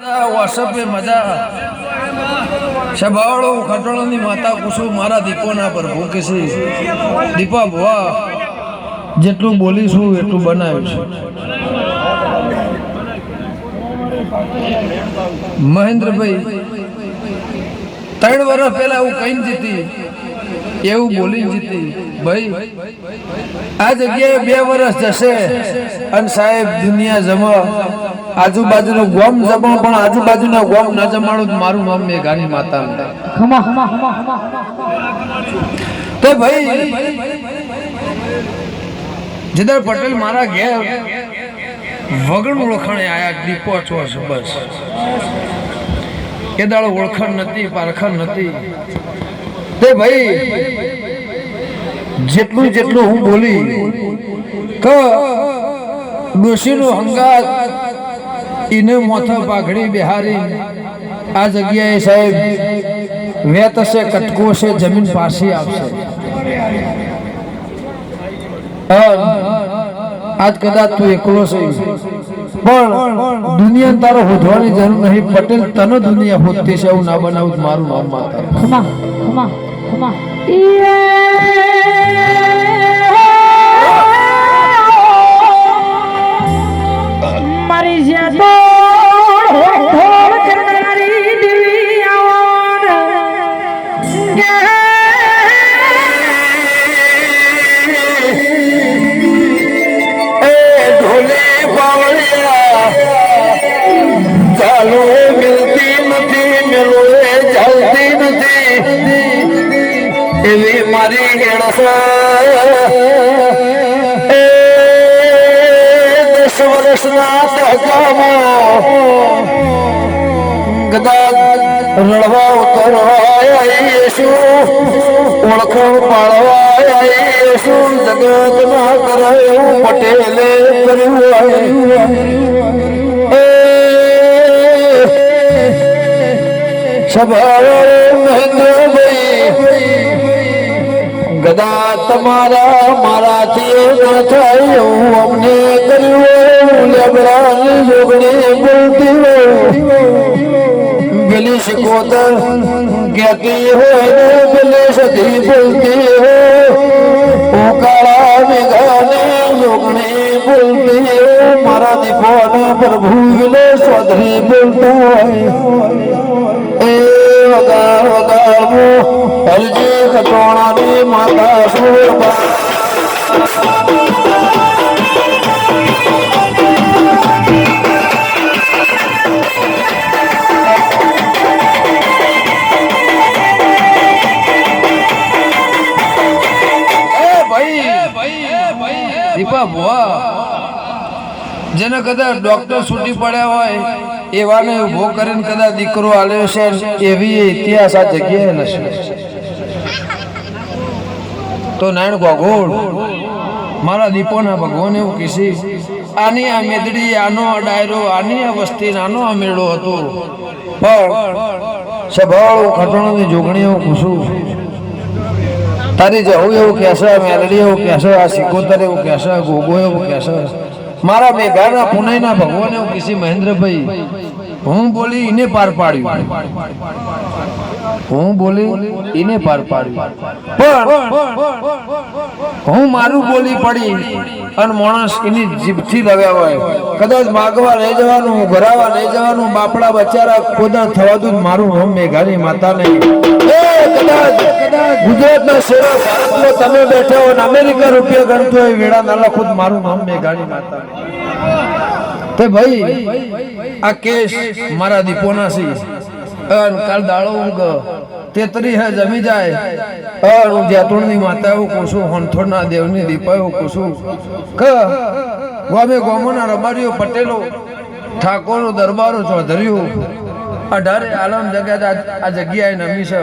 વોટ્સઅપે મજા સભાળો ખટોળની માતા કુસુ મારા દીપોના પર ભૂકેસી દીપા ભવા જેટલું બોલીશું એટલું બનાવીશું. મહેન્દ્રભાઈ 3 વર્ષ પહેલા હું કઈ જીતી એવું બોલી જીતી ભાઈ. આ જગ્યાએ 2 વર્ષ જશે અને સાહેબ દુનિયા જમા આજુબાજુનો ગોમ જમા પણ આજુબાજુના ગોમ ના જમાડું મારું નામ મેઘાની માતા. તો ભાઈ જદર પટેલ મારા ઘેર વગણ ઓળખાણે આયા દીપો છો બસ એ દાડો ઓળખાણ નથી પારખાણ નથી. તે ભાઈ જેટલું જેટલું હું બોલી કે ડોશીનું હંગાત ઈને મોથા પાઘડી બિહારી આ જગ્યાએ સાહેબ વેત હશે કટકો હશે જમીન પાછી આપશે. આજ કદાચ તું એકલો છે પણ દુનિયા તારો હોધવાની જરૂર નહીં. પટેલ તને દુનિયા હોતી છે એવું ના બનાવું મારું નામ માતા. મારી એવી મારી હેડસ 10 વર્ષના તકામાં કદાચ રડવા ઉતરવા શું ઓળખાણ પાડવા શું જગત ના કરાયું પટેલે કર્યું. ગદા તમારા મારાથી ન થાય એવું અમને કર્યું. લેબડાની જોગણી બોલતી પેલી શીખોતર કહેતી હોય પેલી સધી બોલતી હોય કાળા મેઘાની જોગણી બોલતી મારા દીપોને પ્રભુ વિલે ચૌધરી બોલતું હોય. હલજી ખટોણાની માતા સુરબા દીપા ભુવા જેને કદાચ ડોક્ટર છૂટી પડ્યા હોય એવાને ઉભો કરીને કદાચ દીકરો આલ્યો છે એવી ઇતિહાસ આ જગ્યાએ નથી. તો નારાયણ ગોગોળ મારા દીપોના ભગવાન એવું કીધી આની આ મેદડી આનો આ ડાયરો આની આ વસ્તી આનો આ મેળો હતો પણ સભાળો ખટોણાની જોગણી એવું પૂછું તારી જવું એવું કહેશે મેલડી એવું કહેશે આ સિકોતર એવું કહેશે ગોગો એવું કહેશે મારા મેઘાના પુનાઈના ભગવાન એવું કીધી મહેન્દ્રભાઈ હું બોલી એને પાર પાડ્યું. હું બોલી એને પાર પાડ્યું પણ હું મારું બોલી પડી અને માણસ એની જીભથી લગાવ હોય કદાચ માગવા લઈ જવાનું ઘરાવા લઈ જવાનું બાપડા બચારા ખોદા થવા દઉં મારું નામ મેઘાની માતા નહીં. કદાચ ગુજરાતના શેરો ભારતમાં તમે બેઠા હો અમેરિકા રૂપિયા ગણતો હોય વેળા નાલા ખુદ મારું નામ મેઘાની માતા. તે ભાઈ આ કેસ મારા દીપોના છે કાલ દાડો ઊંઘ 33 જમી જાય હું જેતોણની માતા એવું પૂછું હોનથોડના દેવની દીપા એવું પૂછું કે ગોમે ગોમોના રબારીઓ પટેલો ઠાકોરો દરબારો ચૌધરીઓ 18 આલમ જગ્યા આ જગ્યાએ નમી છે.